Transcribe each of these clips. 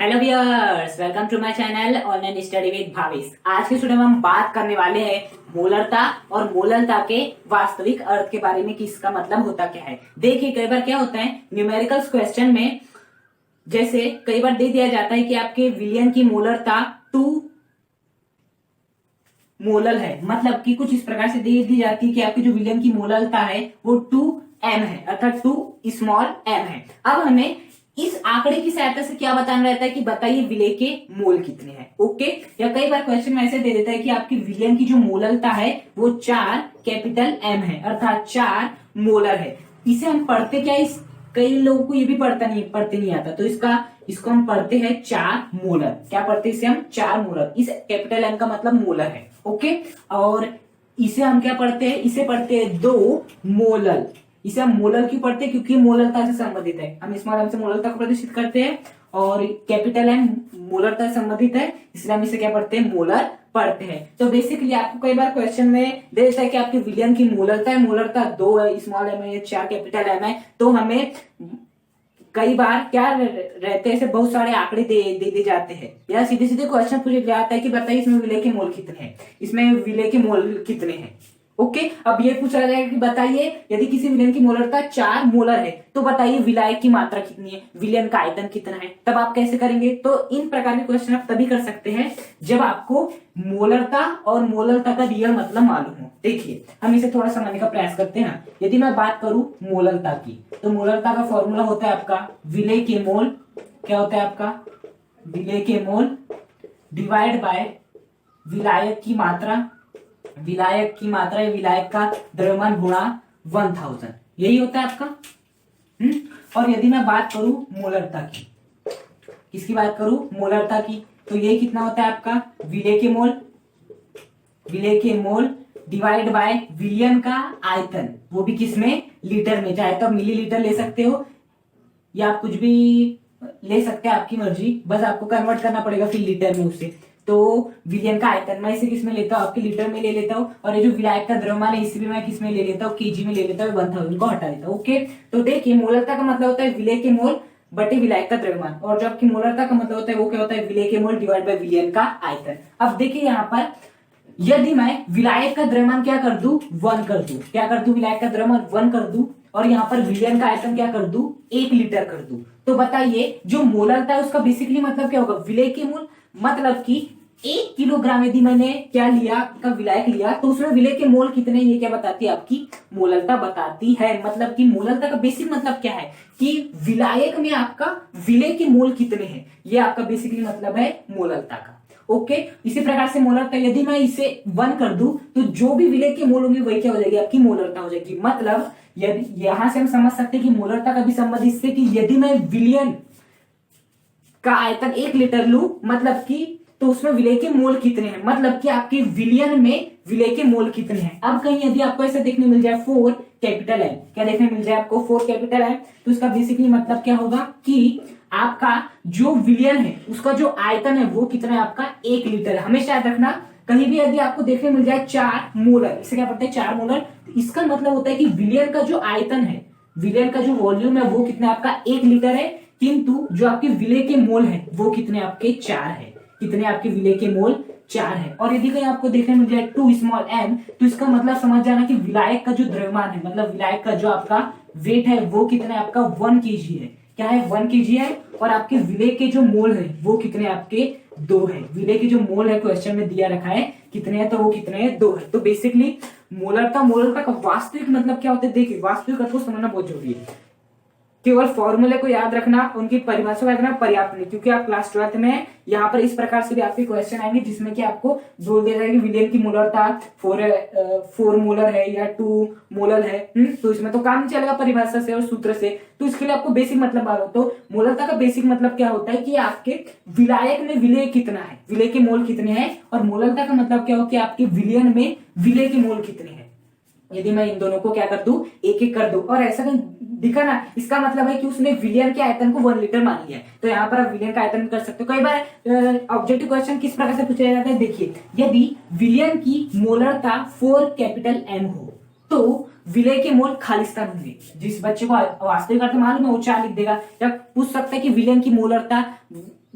Hello viewers, welcome to my channel online study with Bhavesh. आज के studio में हम बात करने वाले हैं मोलरता और मोलरता के वास्तविक अर्थ के बारे में कि इसका मतलब होता क्या है। देखिए, कई बार क्या होता है न्यूमेरिकल्स क्वेश्चन में, जैसे कई बार दे दिया जाता है कि आपके विलियन की मोलरता 2 मोलर है, मतलब कि कुछ इस प्रकार से दे दी जाती है कि आपकी जो विलियन की मोलरता है वो 2m है, अर्थात 2 स्मॉल m है। अब हमें इस आंकड़े की सहायता से क्या बताना रहता है कि बताइए विलय के मोल कितने हैं। ओके, या कई बार क्वेश्चन में ऐसे दे देता है कि आपकी विलियन की जो मोलरता है वो 4 कैपिटल M है, अर्थात 4 मोलर है। इसे हम पढ़ते क्या, इस कई लोगों को ये भी पढ़ते नहीं आता, तो इसको हम पढ़ते हैं 4 मोलर। क्या पढ़ते हैं इसे हम? 4 मोलर। इस कैपिटल M का मतलब मोलर है। ओके, और इसे हम क्या पढ़ते हैं? इसे पढ़ते हैं 2 मोलर। इसे हम मोलर क्यों पढ़ते हैं? क्योंकि मोलरता से संबंधित है। हम स्मॉल m से मोलरता को प्रदर्शित करते हैं और कैपिटल M मोलरता से संबंधित है, इसलिए हम इसे क्या पढ़ते हैं? मोलर पढ़ते हैं। तो बेसिकली आपको कई बार क्वेश्चन में दे देता है कि आपकी विलियन की मोलरता है, मोलरता 2 है, स्मॉल m है, 4 कैपिटल M है, तो हमें कई बार क्या रहते हैं, ऐसे बहुत सारे आंकड़े दे जाते हैं, या सीधे सीधे क्वेश्चन पूछा जाता है कि बताइए इसमें विलय के मोल कितने हैं, इसमें विलय के मोल कितने हैं। ओके, अब ये पूछा जाएगा कि बताइए यदि किसी विलयन की मोलरता 4 मोलर है तो बताइए विलायक की मात्रा कितनी है, विलयन का आयतन कितना है। तब आप कैसे करेंगे? तो इन प्रकार के क्वेश्चन आप तभी कर सकते हैं जब आपको मोलरता और मोलरता का रियल मतलब मालूम हो। देखिए, हम इसे थोड़ा समझने का प्रयास करते हैं। यदि मैं बात करूं मोलरता की, तो मोलरता का फॉर्मूला होता है आपका विलय के मोल। क्या होता है आपका? विलय के मोल डिवाइड बाय विलायक की मात्रा। विलायक की मात्रा या विलायक का द्रव्यमान गुणा 1000, यही होता है आपका। और यदि मैं बात करूं मोलरता की, किसकी बात करूं? मोलरता की, तो ये कितना होता है आपका? विलय के मोल। विलय के मोल डिवाइड बाय विलियन का आयतन, वो भी किसमें? लीटर में। चाहे तो आप मिलीलीटर ले सकते हो या आप कुछ भी ले सकते हैं, आपकी मर्जी, बस आपको कन्वर्ट करना पड़ेगा फिर लीटर में उसे। तो विलियन का आयतन मैं इसे किसमें लेता हूँ? आपके लीटर में ले लेता हूँ, और ये जो विलायक का द्रव्यमान है इसे भी मैं किसमें ले लेता हूँ? केजी में ले लेता हूँ, 1000 को हटा देता हूँ। ओके, तो देखिए मोलरता का मतलब होता है विलय के मोल बटे विलायक का द्रव्यमान, और जो आपकी मोलरता का मतलब होता है वो क्या होता है? विलय के मोल डिवाइड बाय विलियन का आयतन। अब देखिए यहाँ पर यदि मैं विलायक का द्रव्यमान क्या कर दूं? 1 कर दूं। क्या कर दूं? विलायक का द्रव्यमान 1 कर दूं, और यहाँ पर विलियन का आयतन क्या कर दूं? 1 लीटर कर दूं। तो बताइए जो मोलरता है उसका बेसिकली मतलब क्या होगा? विलय के मोल, मतलब कि 1 किलोग्राम यदि मैंने क्या लिया का विलायक लिया तो उसमें विलय के मोल कितने, ये क्या बताती है? आपकी मोलरता बताती है। मतलब कि मोलरता का बेसिक मतलब क्या है कि विलायक में आपका विलय के मोल कितने हैं, ये आपका बेसिकली मतलब है मोलरता का। ओके, इसी प्रकार से मोलरता, यदि मैं इसे 1 कर दूं तो जो भी विलय के मोल होंगे वही क्या हो जाएगी? आपकी मोलरता हो जाएगी। मतलब यदि यहां से हम समझ सकते हैं कि मोलरता का भी संबंध इससे कि यदि मैं विलियन का आयतन 1 लीटर लूं, मतलब कि तो उसमें विलय के मोल कितने हैं, मतलब कि आपके विलियन में विलय के मोल कितने हैं। अब कहीं यदि आपको ऐसा देखने मिल जाए 4 कैपिटल M, क्या देखने मिल जाए आपको? 4 कैपिटल M, तो इसका बेसिकली मतलब क्या होगा कि आपका जो विलियन है उसका जो आयतन है वो कितना है? आपका 1 लीटर है। हमेशा याद रखना, कहीं भी यदि आपको देखने मिल जाए 4 मोलर, इसे क्या पढ़ते हैं? 4 मोलर, तो इसका मतलब होता है कि विलियन का जो आयतन है, विलियन का जो वॉल्यूम है वो कितना? आपका 1 लीटर है, किंतु जो आपके विलय के मोल है वो कितने? आपके 4 है। कितने आपके विलय के मोल? 4 है। और यदि कहीं आपको देखने मिल जाए 2 स्मॉल m, तो इसका मतलब समझ जाना कि विलायक का जो द्रव्यमान है, मतलब विलायक का जो आपका वेट है वो कितने? आपका 1 kg है। क्या है? 1 kg है। और आपके विलय के जो मोल है वो कितने? आपके 2 है। विलय के जो मोल है क्वेश्चन में दिया रखा है कितने हैं, तो वो कितने हैं? 2 है। तो बेसिकली मोलरता का वास्तविक मतलब क्या होता है? देखिए, वास्तविक अर्थ को समझना बहुत जरूरी है। केवल फॉर्मूले को याद रखना, उनकी परिभाषा को याद रखना पर्याप्त नहीं, क्योंकि आप क्लास 12th में हैं। यहाँ पर इस प्रकार से भी आपके क्वेश्चन आएंगे जिसमें कि आपको बोल दिया जाएगा कि विलियन की मोलरता 4 मोलर है या 2 मोलर है। तो इसमें तो काम नहीं चलेगा परिभाषा से और सूत्र से, तो इसके लिए आपको बेसिक मतलब मालूम। तो मोलरता का बेसिक मतलब क्या होता है कि आपके विलायक में विलय कितना है, विलय के मोल कितने हैं, और मोलरता का मतलब क्या हो कि आपके विलियन में विलय के मोल कितने हैं। यदि मैं इन दोनों को क्या कर दूं? एक एक कर दूं, और ऐसा कहीं दिखा ना, इसका मतलब है कि उसने विलियन के आयतन को 1 लीटर मान लिया है। तो यहाँ पर आप विलियन का आयतन कर सकते हो। कई बार ऑब्जेक्टिव क्वेश्चन किस प्रकार से पूछा जाता है, देखिए, यदि विलियन की मोलरता 4 कैपिटल M हो तो विलय के मोल खालिस्तान होंगे। जिस बच्चे को वास्तविक अर्थ मालूम है वो 4 लिख देगा। या पूछ सकता है कि विलियन की मोलरता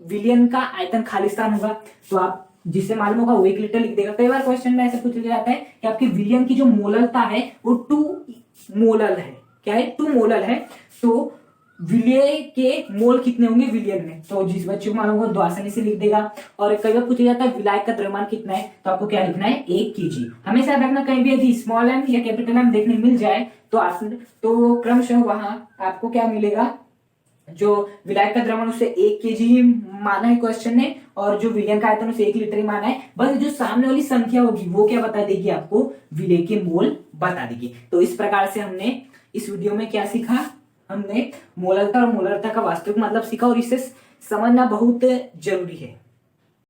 विलियन का आयतन खालिस्तान होगा, तो आप जिससे मालूम होगा वो 1 लीटर लिख देगा। कई बार क्वेश्चन में ऐसे पूछ लिया जाता है कि आपकी विलियन की जो मोललता है वो 2 मोलल है। क्या है? 2 मोलल है। तो विलय के मोल कितने होंगे विलियन में, तो जिस बच्चे को मालूम होगा तो आसानी से लिख देगा। और कई बार पूछा जाता है विलायक का द्रव्यमान कितना है, तो आपको क्या लिखना है? 1 kg। हमेशा रखना, कहीं भी यदि स्मॉल एम या कैपिटल एम देखने मिल जाए तो क्रमशः वहां आपको क्या मिलेगा, जो विलायक का द्रव्यमान उसे 1 kg ही माना है क्वेश्चन ने, और जो विलियन का आयतन उसे 1 लीटर ही माना है। बस जो सामने वाली संख्या होगी वो क्या बता देगी आपको? विलय के मोल बता देगी। तो इस प्रकार से हमने इस वीडियो में क्या सीखा? हमने मोलरता और मोलरता का वास्तविक मतलब सीखा, और इसे समझना बहुत जरूरी है।